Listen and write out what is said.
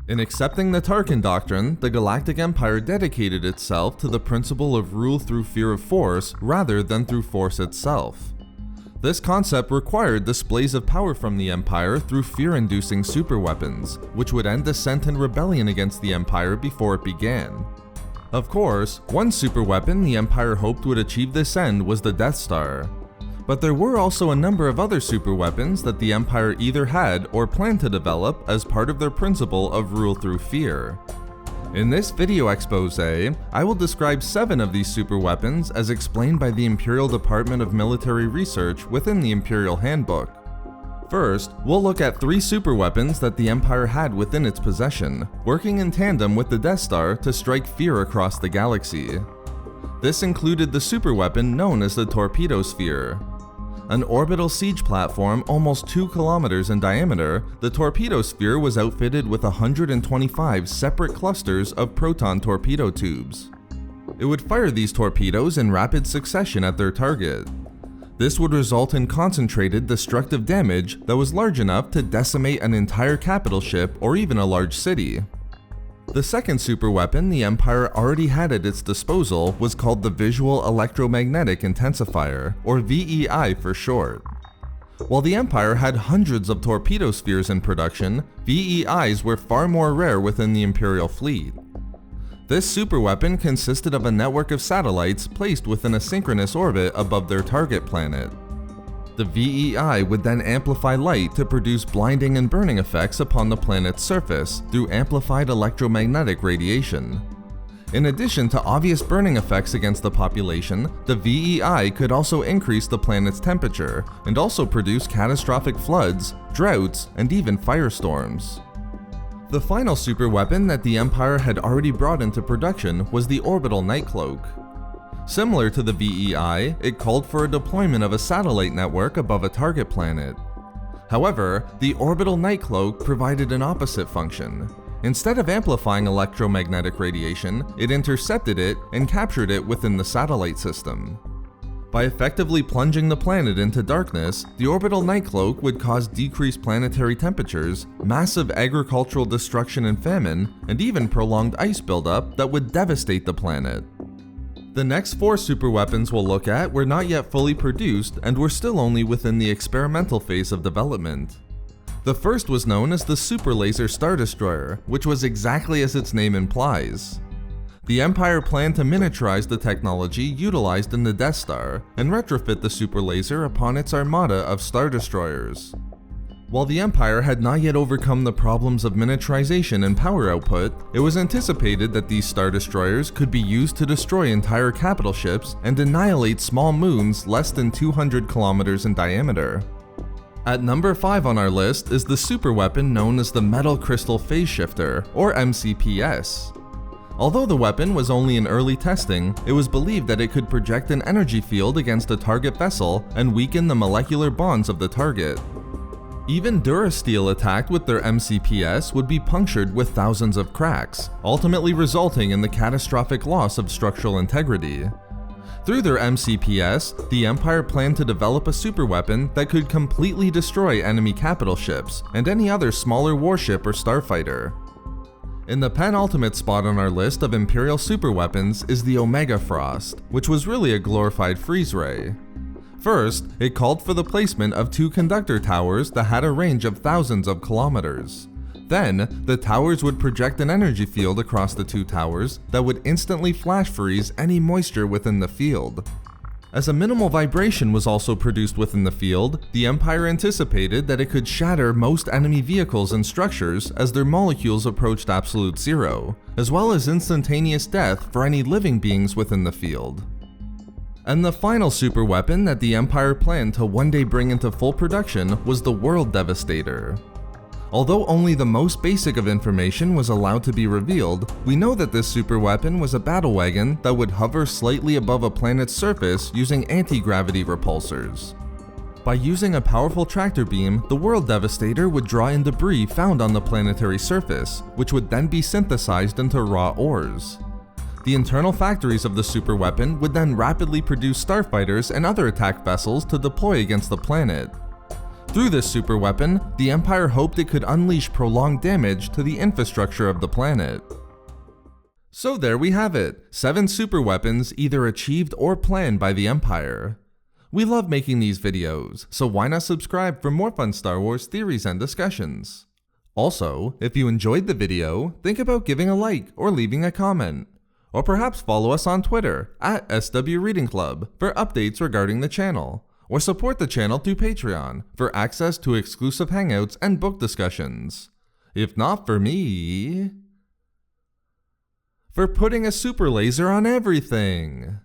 In accepting the Tarkin Doctrine, the Galactic Empire dedicated itself to the principle of rule through fear of force rather than through force itself. This concept required displays of power from the Empire through fear-inducing superweapons, which would end dissent and rebellion against the Empire before it began. Of course, one superweapon the Empire hoped would achieve this end was the Death Star. But there were also a number of other superweapons that the Empire either had or planned to develop as part of their principle of rule through fear. In this video expose, I will describe 7 of these superweapons as explained by the Imperial Department of Military Research within the Imperial Handbook. First, we'll look at 3 superweapons that the Empire had within its possession, working in tandem with the Death Star to strike fear across the galaxy. This included the superweapon known as the Torpedo Sphere. An orbital siege platform almost 2 kilometers in diameter, the Torpedo Sphere was outfitted with 125 separate clusters of proton torpedo tubes. It would fire these torpedoes in rapid succession at their target. This would result in concentrated destructive damage that was large enough to decimate an entire capital ship or even a large city. The second superweapon the Empire already had at its disposal was called the Visual Electromagnetic Intensifier, or VEI for short. While the Empire had hundreds of torpedo spheres in production, VEIs were far more rare within the Imperial fleet. This superweapon consisted of a network of satellites placed within a synchronous orbit above their target planet. The VEI would then amplify light to produce blinding and burning effects upon the planet's surface through amplified electromagnetic radiation. In addition to obvious burning effects against the population, the VEI could also increase the planet's temperature and also produce catastrophic floods, droughts, and even firestorms. The final superweapon that the Empire had already brought into production was the Orbital Night Cloak. Similar to the VEI, it called for a deployment of a satellite network above a target planet. However, the Orbital Night Cloak provided an opposite function. Instead of amplifying electromagnetic radiation, it intercepted it and captured it within the satellite system. By effectively plunging the planet into darkness, the Orbital Night Cloak would cause decreased planetary temperatures, massive agricultural destruction and famine, and even prolonged ice buildup that would devastate the planet. The next 4 superweapons we'll look at were not yet fully produced and were still only within the experimental phase of development. The first was known as the Super Laser Star Destroyer, which was exactly as its name implies. The Empire planned to miniaturize the technology utilized in the Death Star and retrofit the Super Laser upon its armada of Star Destroyers. While the Empire had not yet overcome the problems of miniaturization and power output, it was anticipated that these Star Destroyers could be used to destroy entire capital ships and annihilate small moons less than 200 kilometers in diameter. At number 5 on our list is the superweapon known as the Metal Crystal Phase Shifter, or MCPS. Although the weapon was only in early testing, it was believed that it could project an energy field against a target vessel and weaken the molecular bonds of the target. Even Durasteel attacked with their MCPS would be punctured with thousands of cracks, ultimately resulting in the catastrophic loss of structural integrity. Through their MCPS, the Empire planned to develop a superweapon that could completely destroy enemy capital ships and any other smaller warship or starfighter. In the penultimate spot on our list of Imperial superweapons is the Omega Frost, which was really a glorified freeze ray. First, it called for the placement of 2 conductor towers that had a range of thousands of kilometers. Then, the towers would project an energy field across the 2 towers that would instantly flash freeze any moisture within the field. As a minimal vibration was also produced within the field, the Empire anticipated that it could shatter most enemy vehicles and structures as their molecules approached absolute zero, as well as instantaneous death for any living beings within the field. And the final superweapon that the Empire planned to one day bring into full production was the World Devastator. Although only the most basic of information was allowed to be revealed, we know that this superweapon was a battle wagon that would hover slightly above a planet's surface using anti-gravity repulsors. By using a powerful tractor beam, the World Devastator would draw in debris found on the planetary surface, which would then be synthesized into raw ores. The internal factories of the superweapon would then rapidly produce starfighters and other attack vessels to deploy against the planet. Through this superweapon, the Empire hoped it could unleash prolonged damage to the infrastructure of the planet. So there we have it, 7 superweapons either achieved or planned by the Empire. We love making these videos, so why not subscribe for more fun Star Wars theories and discussions? Also, if you enjoyed the video, think about giving a like or leaving a comment. Or perhaps follow us on Twitter at SW Reading Club for updates regarding the channel. Or support the channel through Patreon for access to exclusive hangouts and book discussions. If not for me, for putting a super laser on everything.